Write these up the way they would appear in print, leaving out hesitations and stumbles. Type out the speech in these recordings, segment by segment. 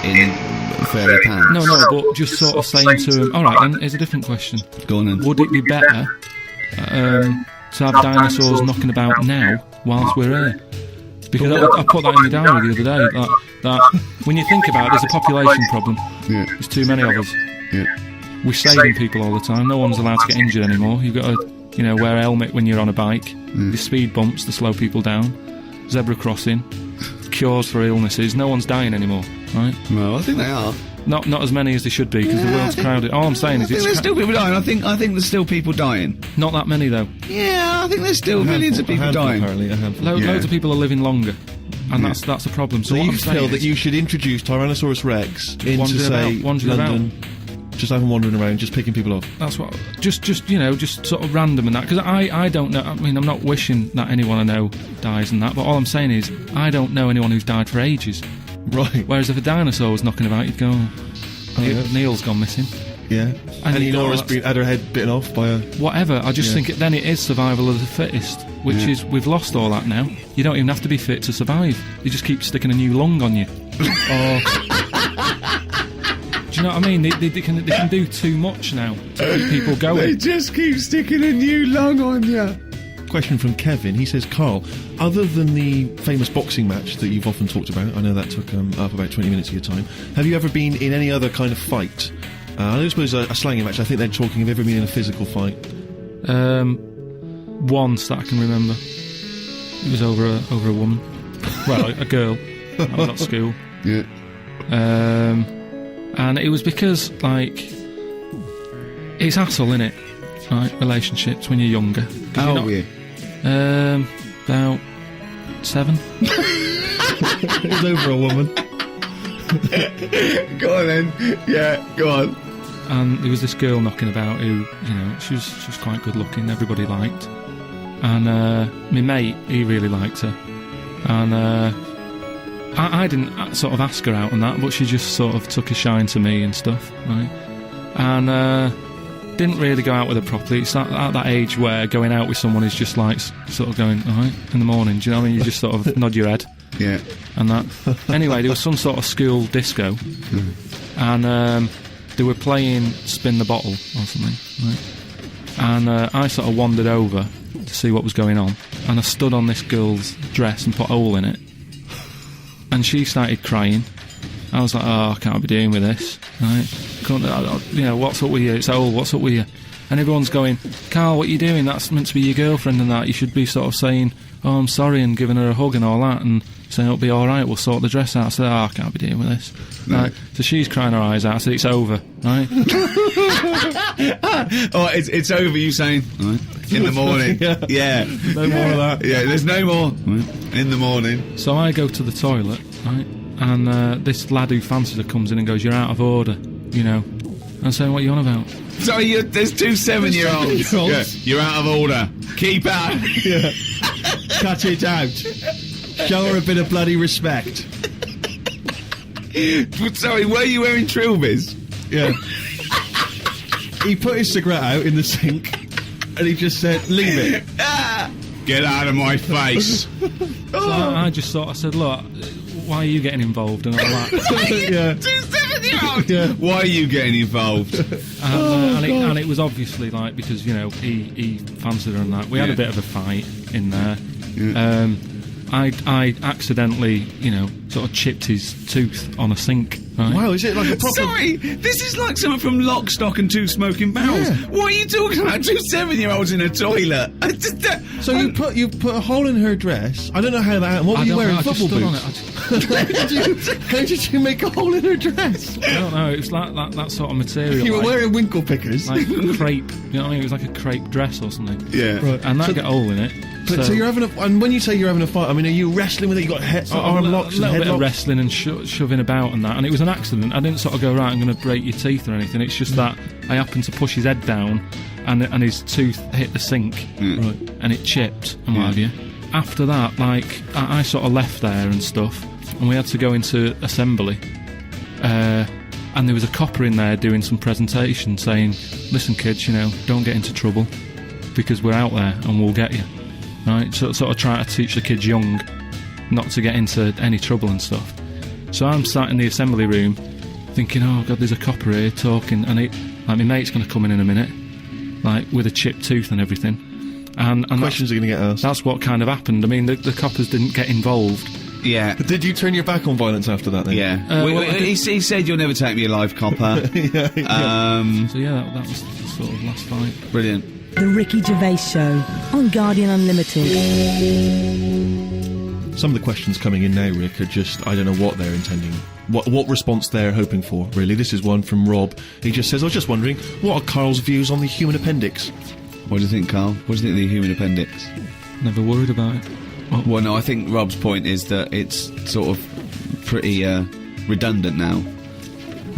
in fairy pants. No, but just sort of saying to him, alright then, here's a different question. Go on then. Would it be better to have dinosaurs knocking about now whilst we're here? Because I put that in my diary the other day, that when you think about it, there's a population problem. Yeah. There's too many of us. Yeah. We're saving people all the time. No one's allowed to get injured anymore. You've got to, wear a helmet when you're on a bike. The speed bumps to slow people down. Zebra crossing. Cures for illnesses. No one's dying anymore, right? Well, I think they are. Not as many as they should be, because the world's crowded. All I'm saying is there's still people dying. I think there's still people dying. Not that many though. Yeah, I think there's still millions of people dying. Loads of people are living longer, and that's a problem. So you feel that you should introduce Tyrannosaurus Rex into, say, London, just have them wandering around, just picking people off. That's what. Just sort of random and that. Because I don't know. I mean, I'm not wishing that anyone I know dies and that. But all I'm saying is, I don't know anyone who's died for ages. Right. Whereas if a dinosaur was knocking about, you'd go, Neil's gone missing. Yeah. And Nora's had her head bitten off by a... Whatever. I just think then it is survival of the fittest, which is, we've lost all that now. You don't even have to be fit to survive. You just keep sticking a new lung on you. Do you know what I mean? They can do too much now to keep people going. They just keep sticking a new lung on you. Question from Kevin. He says, Carl, other than the famous boxing match that you've often talked about, I know that took up about 20 minutes of your time, have you ever been in any other kind of fight? I don't suppose a slanging match. I think they're talking of ever been in a physical fight. Once that I can remember. It was over a woman. Well, a girl. I was at school. Yeah. And it was because, it's hassle, innit? Right, relationships when you're younger. How old were you? About 7. It was over a woman. Go on then. Yeah, go on. And there was this girl knocking about who, she was quite good looking, everybody liked. And my mate, he really liked her. And I didn't sort of ask her out on that, but she just sort of took a shine to me and stuff, right? And didn't really go out with her properly. It's at that age where going out with someone is just like sort of going, alright, in the morning, do you know what I mean? You just sort of nod your head. Yeah. And that. Anyway, there was some sort of school disco, and they were playing Spin the Bottle or something, right? And I sort of wandered over to see what was going on, and I stood on this girl's dress and put a hole in it, and she started crying. I was like, I can't be doing with this, right? What's up with you? It's old, what's up with you? And everyone's going, Carl, what are you doing? That's meant to be your girlfriend and that. You should be sort of saying, oh, I'm sorry, and giving her a hug and all that, and saying it'll be alright, we'll sort the dress out. I said, I can't be dealing with this. No. Right. So she's crying her eyes out. I said, it's over, right? It's over, you saying, right, in the morning. Yeah. No more of that. Yeah, there's no more. In the morning. So I go to the toilet, right? And this lad who fancies her comes in and goes, you're out of order, I'm saying, what are you on about? Sorry, there's 2 7-year-olds. Yeah, you're out of order. Keep out. Yeah. Cut it out. Show her a bit of bloody respect. Sorry, were you wearing trilbies? Yeah. He put his cigarette out in the sink and he just said, leave it. Get out of my face. So I just said, look, why are you getting involved and all that? Yeah. 2 7-year-olds. Yeah. Why are you getting involved? And it was obviously because he fancied her and that. We had a bit of a fight in there. Yeah. I accidentally sort of chipped his tooth on a sink. Right? Wow, is it like a proper... Sorry, this is like something from Lock, Stock and Two Smoking Barrels. Yeah. What are you talking about? 2 7-year-olds in a toilet. So you put a hole in her dress. I don't know how that happened. What were you wearing? Football boots? How did you make a hole in her dress? I don't know. It was like that sort of material. You were wearing winkle pickers, like crepe. You know what I mean? It was like a crepe dress or something. Yeah, right. And that got a hole in it. So you're having and when you say you're having a fight, I mean, are you wrestling with it? You got arm locks and head locks? A little bit of wrestling and shoving about and that. And it was an accident. I didn't sort of go, right, I'm going to break your teeth or anything. It's just that I happened to push his head down and his tooth hit the sink, right, and it chipped and what have you. After that, I sort of left there and stuff, and we had to go into assembly. And there was a copper in there doing some presentation saying, listen kids, don't get into trouble because we're out there and we'll get you. Right, so sort of try to teach the kids young not to get into any trouble and stuff. So I'm sat in the assembly room thinking, oh God, there's a copper here talking, and my mate's going to come in a minute, like with a chipped tooth and everything. And Questions are going to get asked. That's what kind of happened. I mean, the coppers didn't get involved. Yeah. Did you turn your back on violence after that then? Yeah. He said, "You'll never take me alive, copper." So yeah, that was the sort of last fight. Brilliant. The Ricky Gervais Show on Guardian Unlimited. Some of the questions coming in now, Rick, are just, I don't know what they're intending, what response they're hoping for, really. This is one from Rob. He just says, I was just wondering, what are Carl's views on the human appendix? What do you think, Carl? What do you think of the human appendix? Never worried about it. Well, no, I think Rob's point is that it's sort of pretty redundant now.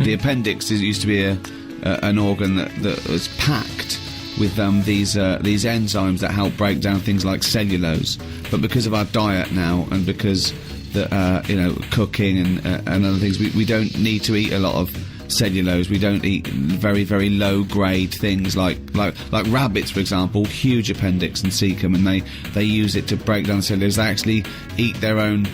The appendix used to be an organ that was packed with these enzymes that help break down things like cellulose. But because of our diet now, and because cooking and other things, we don't need to eat a lot of cellulose. We don't eat very, very low grade things like rabbits, for example, huge appendix and cecum, and they use it to break down cellulose. They actually eat their own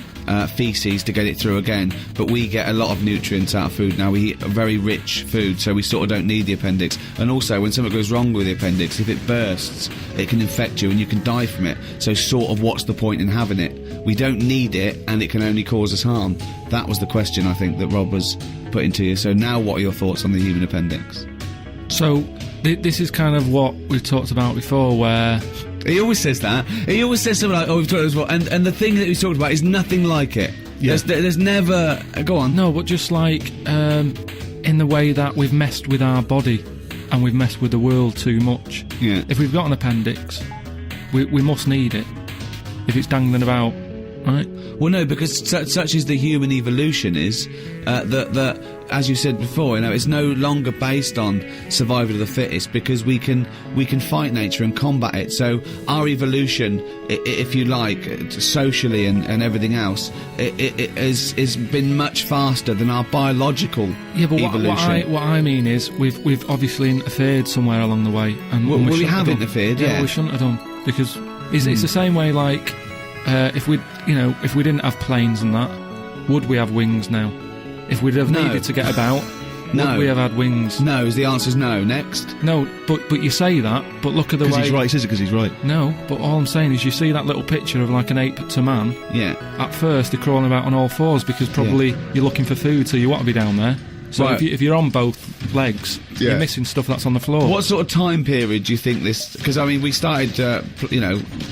feces to get it through again, but we get a lot of nutrients out of food now. We eat a very rich food, so we sort of don't need the appendix. And also, when something goes wrong with the appendix, if it bursts, it can infect you and you can die from it. So sort of what's the point in having it? We don't need it, and it can only cause us harm. That was the question, I think, that Rob was putting to you. So now what are your thoughts on the human appendix? So this is kind of what we've talked about before, where he always says that. He always says something like, "Oh, we've talked as well," and the thing that he's talked about is nothing like it. Yeah. There's never. Go on. No, but just like in the way that we've messed with our body and we've messed with the world too much. Yeah. If we've got an appendix, we must need it. If it's dangling about, right? Well, no, because such is the human evolution is that as you said before, it's no longer based on survival of the fittest, because we can fight nature and combat it. So our evolution, if you like, socially and everything else, it has been much faster than our biological evolution. What I mean is we've obviously interfered somewhere along the way, and we have interfered. Yeah, we shouldn't have done, because it's the same way. Like if we didn't have planes and that, would we have wings now? If we'd have needed to get about, would we have had wings? No, the answer's no. Next. No, but you say that, but look at the way... Because he's right, is it? Because he's right. No, but all I'm saying is you see that little picture of like an ape to man. Yeah. At first they're crawling about on all fours because probably you're looking for food, so you want to be down there. So right. if you're on both legs, you're missing stuff that's on the floor. What sort of time period do you think this... Because, I mean, we started,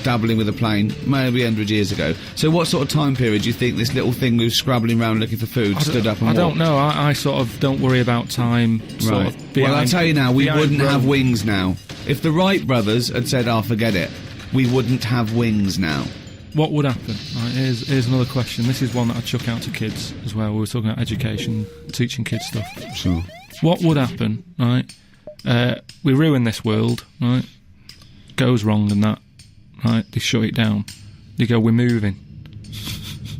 dabbling with a plane maybe 100 years ago. So what sort of time period do you think this little thing who's scrabbling around looking for food stood up and walked? I don't know. I sort of don't worry about time. Sort of behind, well, I'll tell you now, we wouldn't Rome. have wings now. If the Wright brothers had said, forget it, we wouldn't have wings now. What would happen? Right, here's another question. This is one that I chuck out to kids as well. We were talking about education, teaching kids stuff. Sure. What would happen, right? We ruin this world, right? Goes wrong and that, right? They shut it down. They go, we're moving.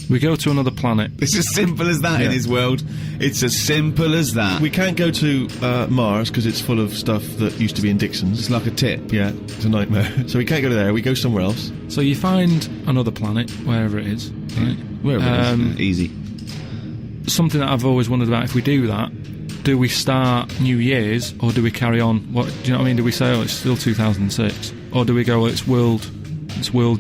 We go to another planet. It's as simple as that in his world. It's as simple as that. We can't go to Mars because it's full of stuff that used to be in Dixon's. It's like a tip. Yeah, it's a nightmare. So we can't go to there. We go somewhere else. So you find another planet, wherever it is, right? Wherever it is. Easy. Something that I've always wondered about, if we do that, do we start New Year's or do we carry on? Do you know what I mean? Do we say, it's still 2006? Or do we go, it's world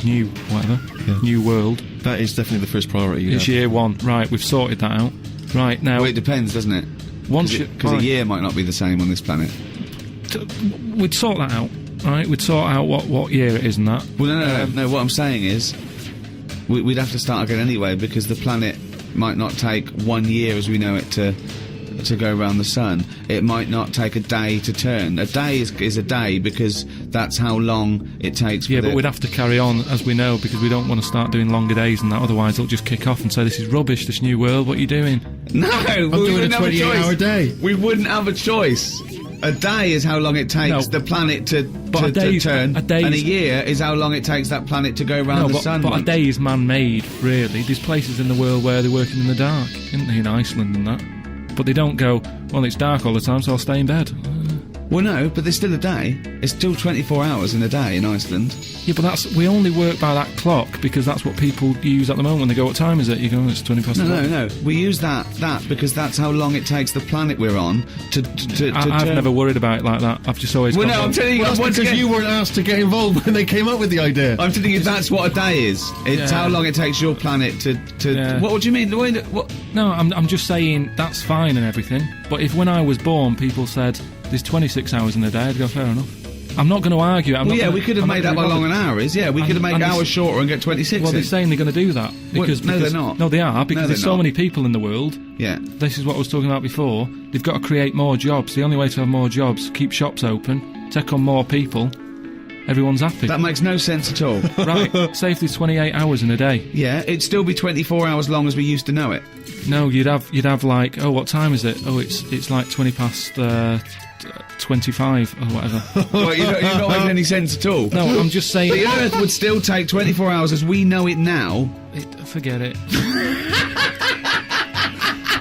new, whatever, new world? That is definitely the first priority. It's year one. Right, we've sorted that out. Right, now... Well, it depends, doesn't it? Because a year might not be the same on this planet. We'd sort that out, right? We'd sort out what year it is and that. Well, no, what I'm saying is we'd have to start again anyway, because the planet might not take 1 year as we know it to go around the sun. It might not take a day to turn. A day is a day, because that's how long it takes. Yeah, but we'd have to carry on as we know, because we don't want to start doing longer days and that. Otherwise, they'll just kick off and say, "This is rubbish. This new world. What are you doing?" No, I'm doing a 28-hour day. We wouldn't have a choice. A day is how long it takes the planet to turn, and a year is how long it takes that planet to go around the sun. But a day is man-made, really. There's places in the world where they're working in the dark, isn't there, in Iceland and that? But they don't go, well, it's dark all the time, so I'll stay in bed. Well, no, but there's still a day. It's still 24 hours in a day in Iceland. Yeah, but we only work by that clock because that's what people use at the moment when they go, what time is it? You go, it's 20 past 11. No. We use that because that's how long it takes the planet we're on to I've turn. never worried about it like that. I've just always Well, gone, no, I'm telling you, Well, that's once because again, you weren't asked to get involved when they came up with the idea. I'm telling you, that's what a day is. It's how long it takes your planet to. Yeah. What do you mean? What? No, I'm just saying that's fine and everything. But if when I was born, people said there's 26 hours in a day, I'd go, fair enough. I'm not going to argue. We could have made that by long an hour is. Yeah, we could have made hours shorter and get 26. Well, they're saying they're going to do that because no, they're not. No, they are because there's so many people in the world. Yeah. This is what I was talking about before. They've got to create more jobs. The only way to have more jobs, keep shops open, take on more people. Everyone's happy. That makes no sense at all. Right, say if there's 28 hours in a day. Yeah, it'd still be 24 hours long as we used to know it. No, you'd have like, oh, what time is it? Oh, it's like 20 past 25 or whatever. Well, you're not making any sense at all. No, I'm just saying. The Earth would still take 24 hours as we know it now. Forget it.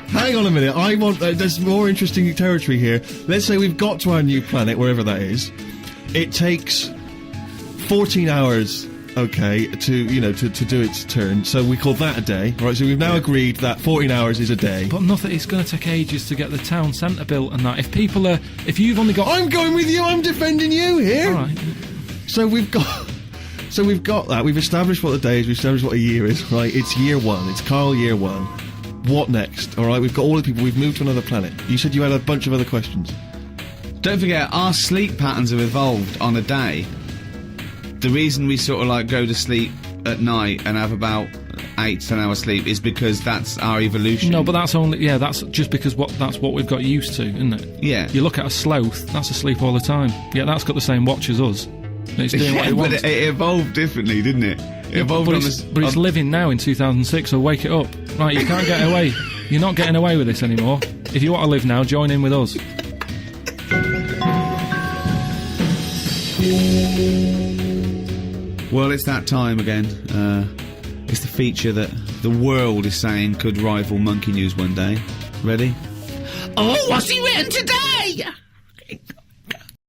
Hang on a minute, I want... there's more interesting territory here. Let's say we've got to our new planet, wherever that is. It takes 14 hours, okay, to do its turn. So we call that a day, right? So we've now agreed that 14 hours is a day. But nothing. It's going to take ages to get the town centre built and that. If you've only got... I'm going with you. I'm defending you here. All right. So we've got that. We've established what the day is. We've established what a year is, right? It's year one. It's Karl Year One. What next? All right, we've got all the people. We've moved to another planet. You said you had a bunch of other questions. Don't forget, our sleep patterns have evolved on a day. The reason we sort of like go to sleep at night and have about 8 to 10 hours sleep is because that's our evolution. No, but that's just because that's what we've got used to, isn't it? Yeah. You look at a sloth, that's asleep all the time. Yeah, that's got the same watch as us. And it's doing what it wants. But it evolved differently, didn't it? It evolved but on it's, this. but it's living now in 2006, so wake it up. Right, you can't get away. You're not getting away with this anymore. If you want to live now, join in with us. Well, it's that time again. It's the feature that the world is saying could rival Monkey News one day. Ready? Oh, what's he written today?